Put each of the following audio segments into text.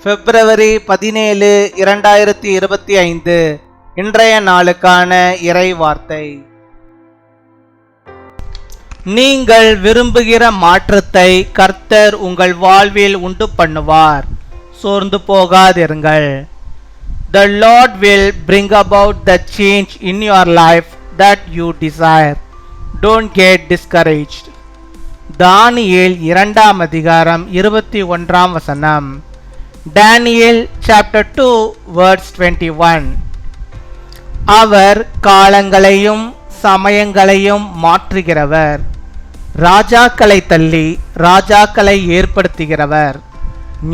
பிப்ரவரி 17, 2025 இன்றைய நாளுக்கான இறை வார்த்தை. நீங்கள் விரும்புகிற மாற்றத்தை கர்த்தர் உங்கள் வாழ்வில் உண்டு பண்ணுவார். சோர்ந்து போகாதிருங்கள். The Lord will bring about the change in your life that you desire. Don't get discouraged. தானியேல் 2 அதிகாரம் 21 வசனம். Daniel chapter 2 verse 21. அவர் காலங்களையும் சமயங்களையும் மாற்றுகிறவர், ராஜாக்களை தள்ளி ராஜாக்களை ஏற்படுத்துகிறவர்,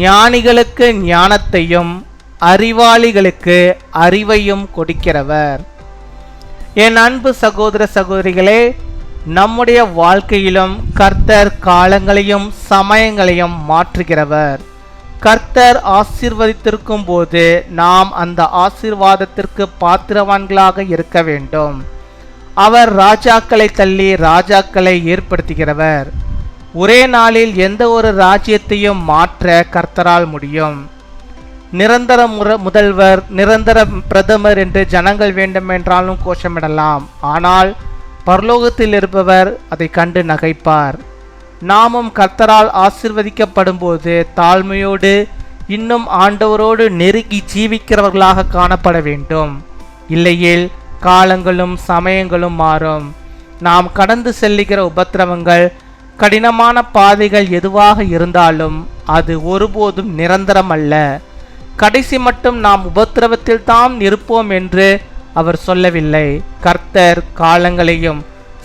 ஞானிகளுக்கு ஞானத்தையும் அறிவாளிகளுக்கு அறிவையும் கொடுக்கிறவர். என் அன்பு சகோதர சகோதரிகளே, நம்முடைய வாழ்க்கையிலும் கர்த்தர் காலங்களையும் சமயங்களையும் மாற்றுகிறவர். கர்த்தர் ஆசீர்வதித்திருக்கும் போது நாம் அந்த ஆசீர்வாதத்திற்கு பாத்திரவான்களாக இருக்க வேண்டும். அவர் ராஜாக்களை தள்ளி ராஜாக்களை ஏற்படுத்துகிறவர். ஒரே நாளில் எந்த ஒரு ராஜ்யத்தையும் மாற்ற கர்த்தரால் முடியும். நிரந்தர முதல்வர், நிரந்தர பிரதமர் என்று ஜனங்கள் வேண்டுமென்றாலும் கோஷமிடலாம். ஆனால் பரலோகத்தில் இருப்பவர் அதை கண்டு நகைப்பார். நாமும் கர்த்தரால் ஆசீர்வதிக்கப்படும் போது தாழ்மையோடு இன்னும் ஆண்டவரோடு நெருங்கி ஜீவிக்கிறவர்களாக காணப்பட வேண்டும். இல்லையேல் காலங்களும் சமயங்களும் மாறும். நாம் கடந்து செல்லுகிற உபத்திரவங்கள், கடினமான பாதைகள் எதுவாக இருந்தாலும் அது ஒருபோதும் நிரந்தரம் அல்ல. கடைசி மட்டும் நாம் உபத்திரவத்தில் தான் இருப்போம் என்று அவர் சொல்லவில்லை. கர்த்தர் காலங்களையும்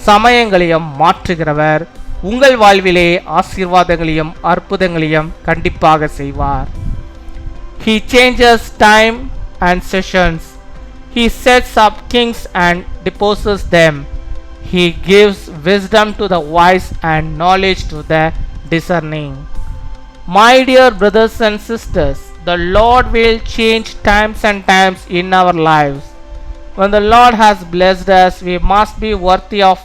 சமயங்களையும் மாற்றுகிறவர். உங்கள் வாழ்விலே ஆசீர்வாதங்களையும் அற்புதங்களையும் கண்டிப்பாக செய்வார். He changes time and sessions. He sets up kings and deposes them. He gives wisdom to the wise and knowledge to the discerning. My dear brothers and sisters, the Lord will change times and times in our lives. When the Lord has blessed us, we must be worthy of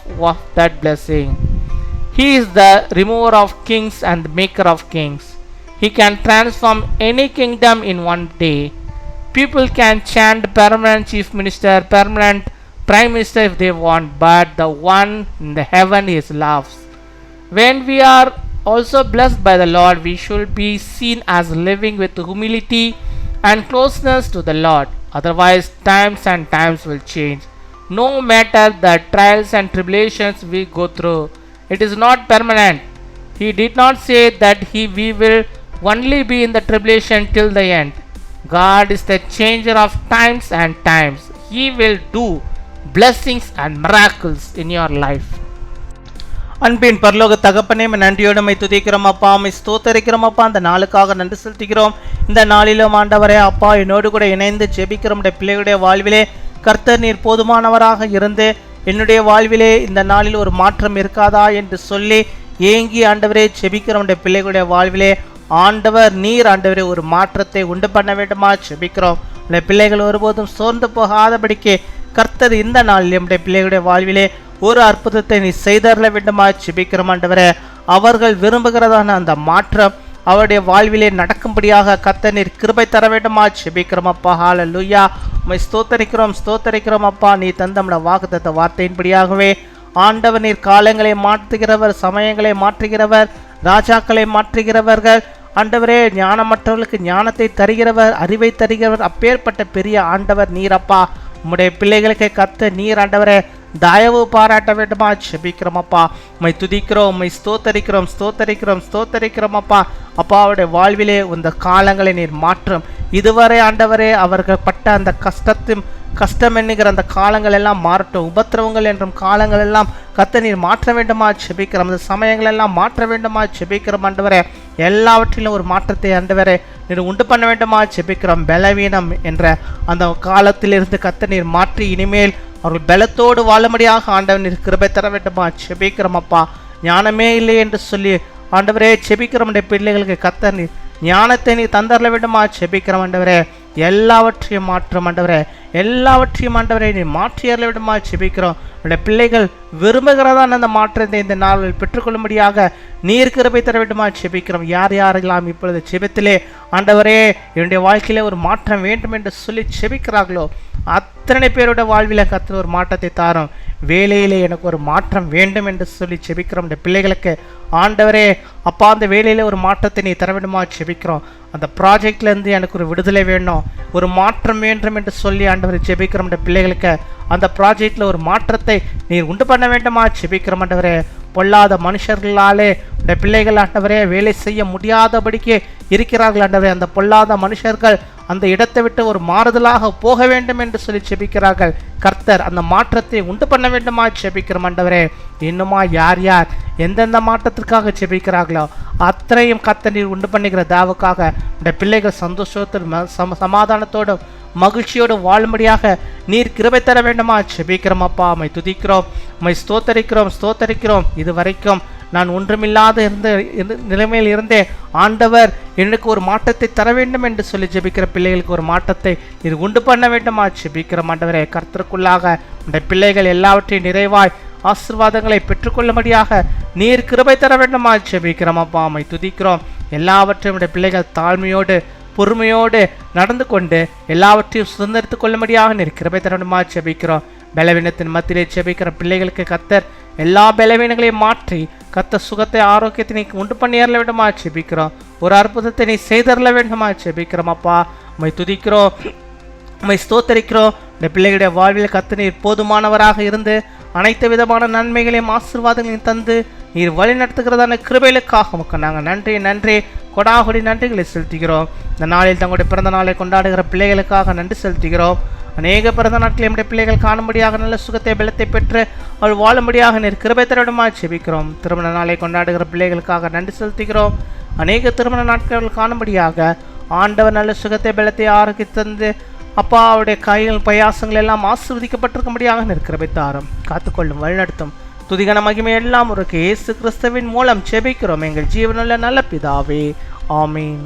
that blessing. He is the remover of kings and the maker of kings. He can transform any kingdom in one day. People can chant permanent chief minister, permanent prime minister if they want, but the one in the heaven is loves. When we are also blessed by the Lord, we should be seen as living with humility and closeness to the Lord. Otherwise, times and times will change. No matter the trials and tribulations we go through, it is not permanent. He did not say that we will only be in the tribulation till the end. God is the changer of times and times. He will do blessings and miracles in your life. அன்பின் பரலோக தகப்பனே, நன்றியோடு my துதிக்கிறோம் அப்பா, my ஸ்தோத்தரிக்கிறோம் அப்பா. அந்த நாளுக்காக நன்றி செலுத்துகிறோம். இந்த நாளிலும் ஆண்டவரே அப்பா, என்னோடு கூட இணைந்து ஜெபிக்கிறோம். பிள்ளைகளுடைய வாழ்விலே கர்த்தர் நீர் போதுமானவராக இருந்து என்னுடைய வாழ்விலே இந்த நாளில் ஒரு மாற்றம் இருக்காதா என்று சொல்லி ஏங்கி ஆண்டவரே ஜெபிக்கிறோம். பிள்ளைகளுடைய வாழ்விலே ஆண்டவர் நீர் ஆண்டவரே ஒரு மாற்றத்தை உண்டு பண்ண வேண்டுமா ஜெபிக்கிறோம். உடைய பிள்ளைகள் ஒருபோதும் சோர்ந்து போகாதபடிக்கு கர்த்தர் இந்த நாளில் நம்முடைய பிள்ளைகளுடைய வாழ்விலே ஒரு அற்புதத்தை நீ செய்தரல வேண்டுமா ஜெபிக்கிறோம் ஆண்டவரே. அவர்கள் விரும்புகிறதான அந்த மாற்றம் அவருடைய வாழ்விலே நடக்கும்படியாக கர்த்தர் நீர் கிருபை தர வேண்டுமா ஜெபிக்கிறோம் அப்பா. ஹல்லேலூயா. உம்மை ஸ்தோத்தரிக்கிறோம் அப்பா. நீ தந்த நம்முடைய வாக்குத்தத்த வார்த்தையின்படியாகவே ஆண்டவர் நீர் காலங்களை மாற்றுகிறவர், சமயங்களை மாற்றுகிறவர், ராஜாக்களை மாற்றுகிறவர்கள் ஆண்டவரே. ஞானமற்றவர்களுக்கு ஞானத்தை தருகிறவர், அறிவை தருகிறவர். அப்பேற்பட்ட பெரிய ஆண்டவர் நீரப்பா. உம்முடைய பிள்ளைகளுக்கு கர்த்தர் நீர் ஆண்டவரே தயவு பாராட்ட வேண்டுமா ஜெபிக்கிறோம் அப்பா. உம்மை துதிக்கிறோம், உம்மை ஸ்தோத்தரிக்கிறோம் அப்பா. அப்பா, அவருடைய வாழ்விலே இந்த காலங்களை நீர் மாற்றும். இதுவரை ஆண்டவரே அவர்கள் பட்ட அந்த கஷ்டம் என்கிற அந்த காலங்கள் எல்லாம் மாறட்டும். உபத்திரவங்கள் என்றும் காலங்கள் எல்லாம் கர்த்தர் நீர் மாற்ற வேண்டுமா ஜெபிக்கிறோம். அந்த சமயங்கள் எல்லாம் மாற்ற வேண்டுமா ஜெபிக்கிறோம் ஆண்டவரே. எல்லாவற்றிலும் ஒரு மாற்றத்தை ஆண்டவரே நீர் உண்டு பண்ண வேண்டுமா ஜெபிக்கிறோம். பலவீனம் என்ற அந்த காலத்திலிருந்து கர்த்தர் நீர் மாற்றி இனிமேல் அவர்கள் பலத்தோடு வாழும்படியாக ஆண்டவர் நீர் கிருபை தர வேண்டுமா ஜெபிக்கிறோம் அப்பா. ஞானமே இல்லை என்று சொல்லி ஆண்டவரே ஜெபிக்கிறோம். பிள்ளைகளுக்கு கர்த்தர் நீர் ஞானத்தை நீ தந்தரல வேண்டுமா ஜெபிக்கிறோம் ஆண்டவரே. எல்லாவற்றையும் மாற்றும் ஆண்டவரே. எல்லாவற்றையும் ஆண்டவரை நீ மாற்றியறல விடுமா செபிக்கிறோம். உடைய பிள்ளைகள் விரும்புகிறதான அந்த மாற்றத்தை இந்த நாளில் பெற்றுக்கொள்ளும்படியாக நீர் கிருபை தர விடுமா செபிக்கிறோம். யார் யாரெல்லாம் இப்பொழுது செபத்திலே ஆண்டவரே என்னுடைய வாழ்க்கையிலே ஒரு மாற்றம் வேண்டும் என்று சொல்லி செபிக்கிறார்களோ அத்தனை பேரோட வாழ்வில் கர்த்தர் ஒரு மாற்றத்தை தாரும். வேலையிலே எனக்கு ஒரு மாற்றம் வேண்டும் என்று சொல்லி செபிக்கிறோம். இந்த பிள்ளைகளுக்கு ஆண்டவரே அப்பா அந்த வேலையில் ஒரு மாற்றத்தை நீ தர வேண்டுமா செபிக்கிறோம். அந்த ப்ராஜெக்ட்லேருந்து எனக்கு ஒரு விடுதலை வேணும், ஒரு மாற்றம் வேண்டும் என்று சொல்லி ஆண்டவரை செபிக்கிறோம். இந்த பிள்ளைகளுக்கு அந்த ப்ராஜெக்டில் ஒரு மாற்றத்தை நீர் உண்டு பண்ண வேண்டுமா செபிக்கிறோம். ஆண்டவரே பொல்லாத மனுஷர்களாலே இந்த பிள்ளைகள் ஆண்டவரே வேலை செய்ய முடியாதபடிக்கு இருக்கிறார்கள். ஆண்டவரே அந்த பொல்லாத மனுஷர்கள் அந்த இடத்தை விட்டு ஒரு மாறுதலாக போக வேண்டும் என்று சொல்லி செபிக்கிறார்கள். கர்த்தர் அந்த மாற்றத்தை உண்டு பண்ண வேண்டுமா செபிக்கிறோம். ஆண்டவரே இன்னுமா யார் யார் எந்தெந்த மாற்றத்திற்காக செபிக்கிறார்களோ அத்தனையும் கர்த்தர் நீர் உண்டு பண்ணுகிற தாவுக்காக இந்த பிள்ளைகள் சந்தோஷத்தோடு சமாதானத்தோடும் மகிழ்ச்சியோடு வாழும்படியாக நீர் கிருபை தர வேண்டுமா செபிக்கிறோம். அப்பா உம்மை துதிக்கிறோம், உம்மை ஸ்தோத்தரிக்கிறோம். இது வரைக்கும் நான் ஒன்றுமில்லாத இருந்த நிலைமையில் இருந்தேன், ஆண்டவர் எனக்கு ஒரு மாற்றத்தை தர வேண்டும் என்று சொல்லி ஜெபிக்கிற பிள்ளைகளுக்கு ஒரு மாற்றத்தை இது உண்டு பண்ண வேண்டுமா ஜெபிக்கிறோம். ஆண்டவரே கர்த்தருக்குள்ளாக இந்த பிள்ளைகள் எல்லாவற்றையும் நிறைவாய் ஆசீர்வாதங்களை பெற்றுக்கொள்ளும்படியாக நீர் கிருபை தர வேண்டுமா ஜெபிக்கிறோம். அப்பா உம்மை துதிக்கிறோம். எல்லாவற்றையும் இந்த பிள்ளைகள் தாழ்மையோடு பொறுமையோடு நடந்து கொண்டு எல்லாவற்றையும் சுதந்திரித்துக் கொள்ளும்படியாக நீர் கிருபை தர வேண்டுமா ஜெபிக்கிறோம். பலவீனத்தின் மத்தியிலே ஜெபிக்கிற பிள்ளைகளுக்கு கர்த்தர் எல்லா பலவீனங்களையும் மாற்றி கர்த்தர் சுகத்தை ஆரோக்கியத்தை நீ உண்டு பண்ணியறல வேண்டுமா ஜெபிக்கிறோம். ஒரு அற்புதத்தை நீ செய்தரல வேண்டுமா ஜெபிக்கிறோம். அப்பா உம்மை துதிக்கிறோம், உம்மை ஸ்தோத்தரிக்கிறோம். இந்த பிள்ளைகளுடைய வாழ்வில் கர்த்தர் நீர் போதுமானவராக இருந்து அனைத்து விதமான நன்மைகளையும் ஆசீர்வாதங்களையும் தந்து நீர் வழி நடத்துகிறதான கிருபைகளுக்காக உமக்கு நாங்கள் நன்றி கொடாகொடி நன்றிகளை செலுத்துகிறோம். இந்த நாளில் தங்களுடைய பிறந்த நாளை கொண்டாடுகிற பிள்ளைகளுக்காக நன்றி செலுத்துகிறோம். அநேக பிறந்த நாட்களில் நம்முடைய பிள்ளைகள் காணும்படியாக நல்ல சுகத்தை பலத்தை பெற்று அவள் வாழும்படியாக நீர் கிருபை தரவிடமா செபிக்கிறோம். திருமண நாளை கொண்டாடுகிற பிள்ளைகளுக்காக நன்றி செலுத்துகிறோம். அநேக திருமண நாட்கள் காணும்படியாக ஆண்டவர் நல்ல சுகத்தை பலத்தை ஆரோக்கிய தந்து அப்பா அவருடைய கைகள் பிரயாசங்கள் எல்லாம் ஆசீர்வதிக்கப்பட்டிருக்கும்படியாக நீர் கிருபை தாரும், காத்துக்கொள்ளும், வழிநடத்தும். துதிகன மகிமை எல்லாம் ஒரு இயேசு கிறிஸ்துவின் மூலம் செபிக்கிறோம் எங்கள் ஜீவனுள்ள நல்ல பிதாவே, ஆமீன்.